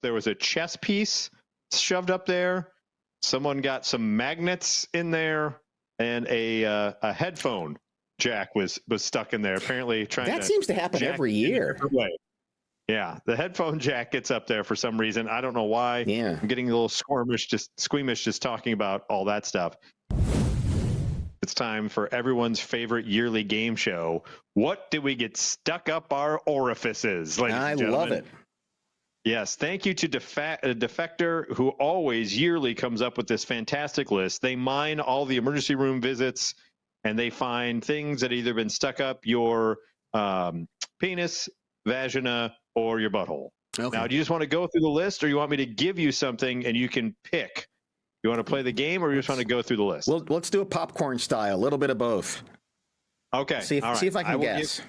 there was a chess piece shoved up there. Someone got some magnets in there, and a headphone jack was stuck in there. Apparently, that seems to happen every year. Yeah, the headphone jack gets up there for some reason. I don't know why. Yeah, I'm getting a little squeamish just talking about all that stuff. It's time for everyone's favorite yearly game show. What did we get stuck up our orifices, ladies and gentlemen? I love it. Yes, thank you to Defector, who always yearly comes up with this fantastic list. They mine all the emergency room visits, and they find things that either been stuck up your penis, vagina, or your butthole. Okay. Now, do you just want to go through the list, or you want me to give you something and you can pick? You want to play the game, or you just want to go through the list? Well, let's do a popcorn style, a little bit of both. Okay. See if I can guess.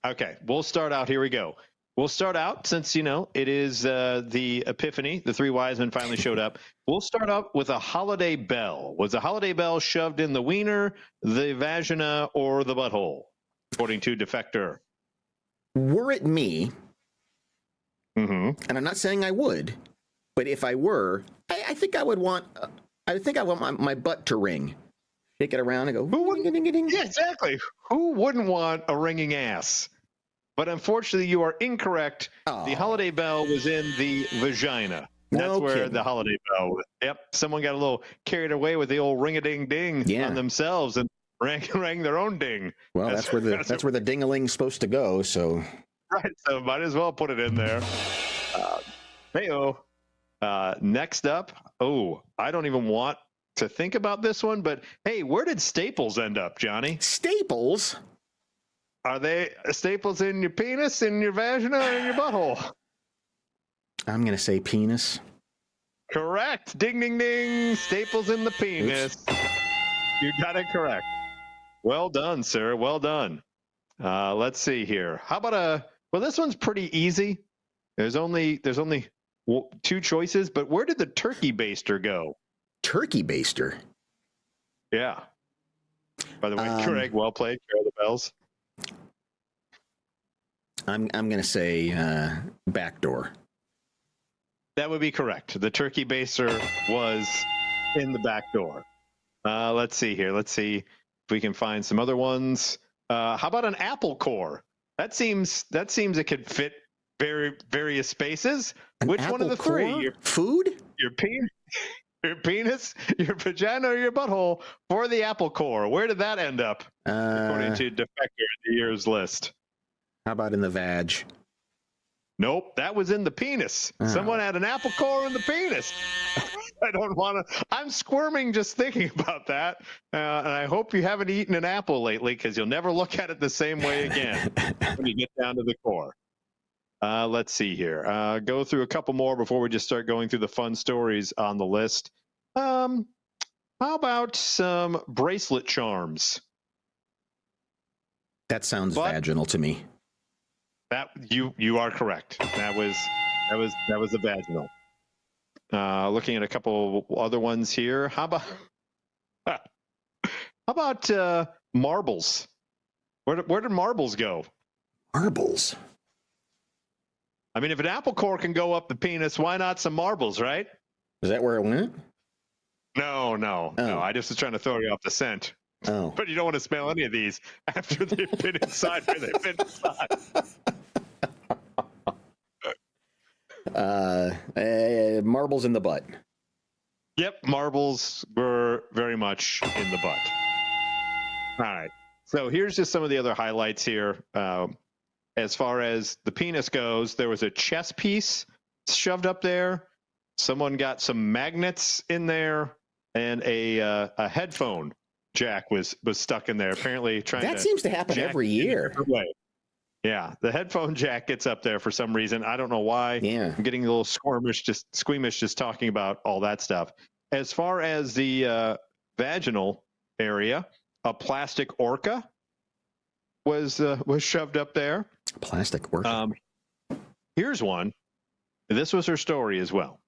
Okay, we'll start out. Here we go. We'll start out, since, it is the Epiphany. The three wise men finally showed up. We'll start out with a holiday bell. Was a holiday bell shoved in the wiener, the vagina, or the butthole, according to Defector? Were it me, and I'm not saying I would, but if I were, I think I would want. I think I want my butt to ring. Shake it around and go. Who wouldn't? Yeah, exactly. Who wouldn't want a ringing ass? But unfortunately, you are incorrect. Oh. The holiday bell was in the vagina. That's where the holiday bell was. Yep. Someone got a little carried away with the old ring-a-ding-ding on themselves and rang their own ding. Well, that's where the ding-a-ling's supposed to go. So. Right. So might as well put it in there. Hey-oh. Next up. Oh, I don't even want to think about this one, but hey, where did staples end up, Johnny? Staples? Are they staples in your penis, in your vagina, or in your butthole? I'm going to say penis. Correct. Ding, ding, ding. Staples in the penis. Oops. You got it correct. Well done, sir. Well done. Let's see here. How about well, this one's pretty easy. There's only two choices, but where did the turkey baster go? Turkey baster? Yeah. By the way, Craig, well played. Carol the bells. I'm going to say back door. That would be correct. The turkey baster was in the back door. Let's see here. Let's see if we can find some other ones. How about an apple core? That seems it could fit various spaces. Which one of the three? Food? Your penis, your vagina, or your butthole for the apple core. Where did that end up? According to Defector, the year's list. How about in the vag? Nope, that was in the penis. Oh. Someone had an apple core in the penis. I don't want to. I'm squirming just thinking about that. And I hope you haven't eaten an apple lately, because you'll never look at it the same way again when you get down to the core. Let's see here. Go through a couple more before we just start going through the fun stories on the list. How about some bracelet charms? That sounds vaginal to me. That you are correct. That was the vaginal. Looking at a couple other ones here. How about marbles? Where did marbles go? Marbles. I mean, if an apple core can go up the penis, why not some marbles, right? Is that where it went? No. I just was trying to throw you off the scent. Oh. But you don't want to smell any of these after they've been inside where they've been inside. Marbles in the butt. Yep, marbles were very much in the butt. All right. So here's just some of the other highlights here. As far as the penis goes, there was a chess piece shoved up there. Someone got some magnets in there, and a headphone jack was stuck in there. Apparently, that seems to happen every year. Yeah, the headphone jack gets up there for some reason. I don't know why. Yeah, I'm getting a little squeamish just talking about all that stuff. As far as the vaginal area, a plastic orca was shoved up there. Plastic orca. Here's one. This was her story as well.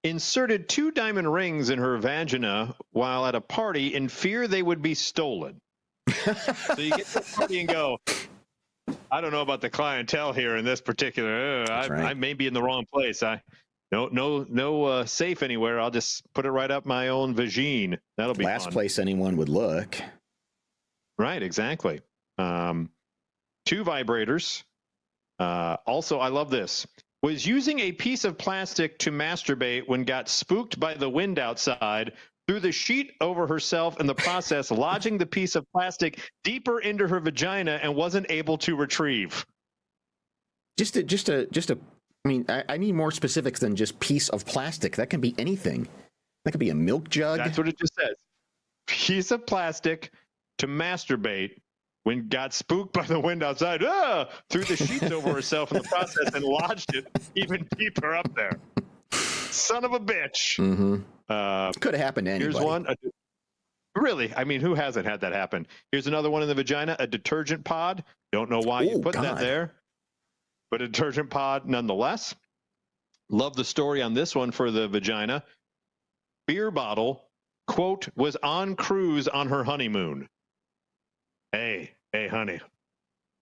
Inserted 2 diamond rings in her vagina while at a party in fear they would be stolen. So you get to the party and go, I don't know about the clientele here in this particular. I may be in the wrong place. No safe anywhere. I'll just put it right up my own vagine. That'll be last fun. place anyone would look. Right, exactly. 2 vibrators. Also, I love this. Was using a piece of plastic to masturbate when got spooked by the wind outside, threw the sheet over herself in the process, lodging the piece of plastic deeper into her vagina and wasn't able to retrieve. I mean, I need more specifics than just piece of plastic. That can be anything. That could be a milk jug. That's what it just says. Piece of plastic to masturbate when got spooked by the wind outside. Threw the sheets over herself in the process and lodged it even deeper up there. Son of a bitch. Mm-hmm. Could have happened to anybody. Here's one. Really? I mean, who hasn't had that happen? Here's another one in the vagina, a detergent pod. Don't know why you put that there, but a detergent pod nonetheless. Love the story on this one for the vagina. Beer bottle, quote, was on cruise on her honeymoon. Hey, honey,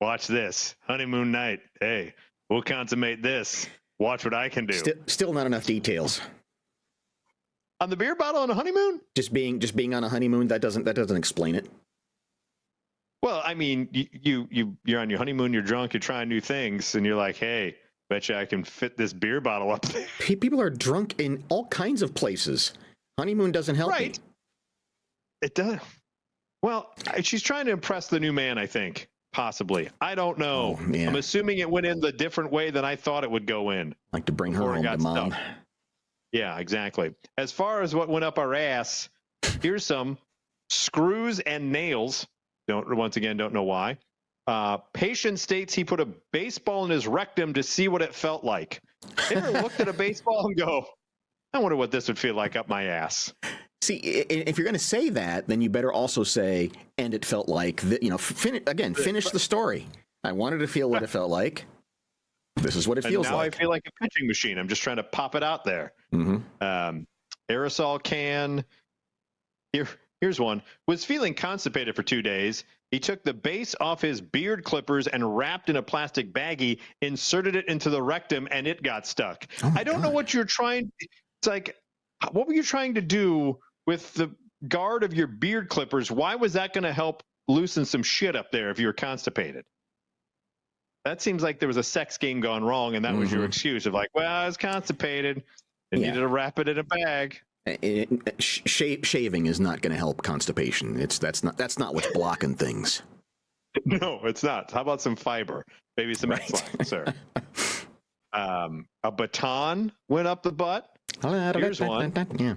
watch this. Honeymoon night. Hey, we'll consummate this. Watch what I can do. Still not enough details. On the beer bottle on a honeymoon? Just being on a honeymoon, that doesn't explain it. Well, I mean, you're on your honeymoon, you're drunk, you're trying new things, and you're like, hey, betcha I can fit this beer bottle up there. People are drunk in all kinds of places. Honeymoon doesn't help. Right. It does. Well, she's trying to impress the new man, I think. Possibly. I don't know. Oh, yeah. I'm assuming it went in the different way than I thought it would go in. Like to bring her home to mom. Stuck. Yeah, exactly. As far as what went up our ass, here's some screws and nails. Don't know why. Patient states he put a baseball in his rectum to see what it felt like. Ever looked at a baseball and go, I wonder what this would feel like up my ass? See, if you're going to say that, then you better also say, and it felt like, finish the story. I wanted to feel what it felt like. This is what it feels now like. I feel like a pitching machine. I'm just trying to pop it out there. Mm-hmm. Aerosol can. Here's one. Was feeling constipated for 2 days. He took the base off his beard clippers and wrapped in a plastic baggie, inserted it into the rectum, and it got stuck. I don't know what you're trying. It's like, what were you trying to do with the guard of your beard clippers? Why was that going to help loosen some shit up there if you were constipated? That seems like there was a sex game gone wrong, and that was your excuse of like, well, I was constipated and needed to wrap it in a bag. Shaving is not going to help constipation. That's not what's blocking things. No, it's not. How about some fiber? Maybe some X-Lax, sir. A baton went up the butt. Here's one. Yeah.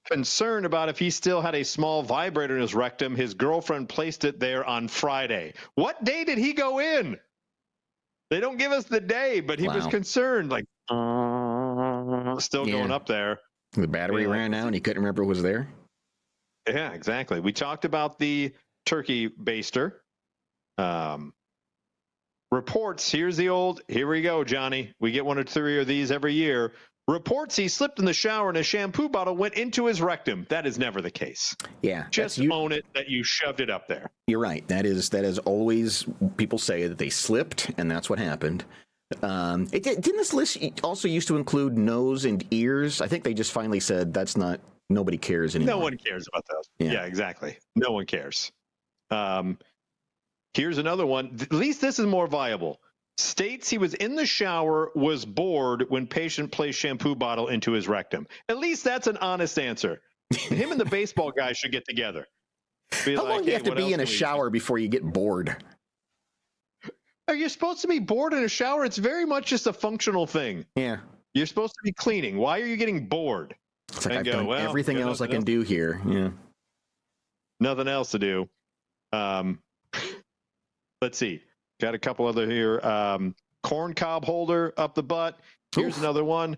Concerned about if he still had a small vibrator in his rectum, his girlfriend placed it there on Friday. What day did he go in? They don't give us the day, but he was concerned, like, still going up there. The battery ran out and he couldn't remember it was there. Yeah, exactly. We talked about the turkey baster. Reports, here we go, Johnny. We get 1 or 3 of these every year. Reports he slipped in the shower and a shampoo bottle went into his rectum. That is never the case. Yeah. Just own it that you shoved it up there. You're right. That is always, people say that they slipped and that's what happened. Didn't this list also used to include nose and ears? I think they just finally said nobody cares anymore. No one cares about those. Yeah, exactly. No one cares. Here's another one. At least this is more viable. States he was in the shower, was bored when patient placed shampoo bottle into his rectum. At least that's an honest answer. Him and the baseball guy should get together. How long do you have to be in a shower before you get bored? Are you supposed to be bored in a shower? It's very much just a functional thing. Yeah. You're supposed to be cleaning. Why are you getting bored? It's like I've done everything else I can do here. Yeah. Nothing else to do. Let's see. Got a couple other here. Corn cob holder up the butt. Here's another one.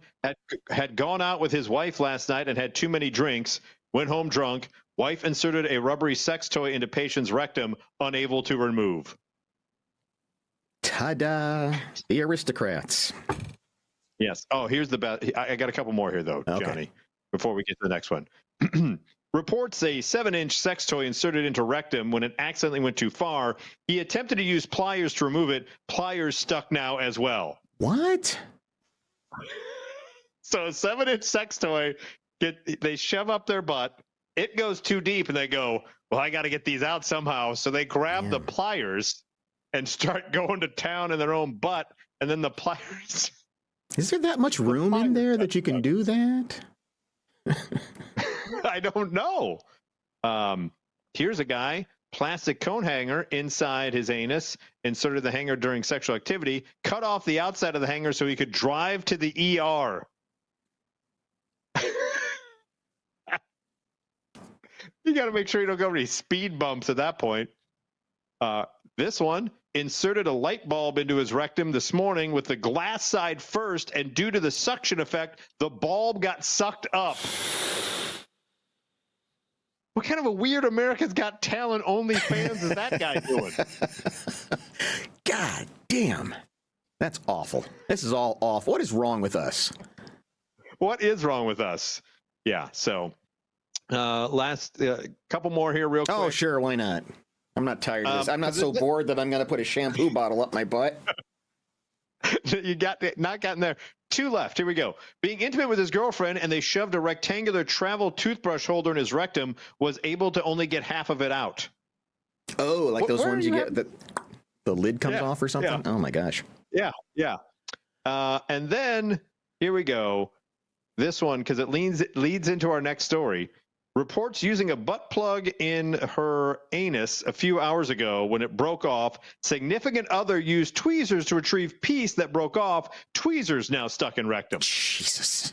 Had gone out with his wife last night and had too many drinks. Went home drunk. Wife inserted a rubbery sex toy into patient's rectum, unable to remove. Ta-da! The aristocrats. Yes. Oh, here's the best. I got a couple more here, though, Johnny, before we get to the next one. reports a 7-inch sex toy inserted into rectum when it accidentally went too far. He attempted to use pliers to remove it. Pliers stuck now as well. What? So a 7-inch sex toy, they shove up their butt. It goes too deep, and they go, well, I got to get these out somehow. So they grab the pliers and start going to town in their own butt, and then the pliers. Is there that much room in there that you can do that? I don't know. Here's a guy, plastic cone hanger inside his anus, inserted the hanger during sexual activity, cut off the outside of the hanger so he could drive to the ER. You got to make sure you don't go over any speed bumps at that point. This one inserted a light bulb into his rectum this morning with the glass side first, and due to the suction effect, the bulb got sucked up. What kind of a weird America's Got Talent OnlyFans is that guy doing? God damn. That's awful. This is all awful. What is wrong with us? What is wrong with us? Yeah, so last couple more here real quick. Oh, sure, why not? I'm not tired of this. I'm not so bored that I'm going to put a shampoo bottle up my butt. You not gotten there. 2 left. Here we go. Being intimate with his girlfriend, and they shoved a rectangular travel toothbrush holder in his rectum, was able to only get half of it out. Oh, like those ones you get that the lid comes off or something? Yeah. Oh my gosh. Yeah. And then here we go. This one, because it leads into our next story. Reports using a butt plug in her anus a few hours ago when it broke off. Significant other used tweezers to retrieve piece that broke off. Tweezers now stuck in rectum. Jesus.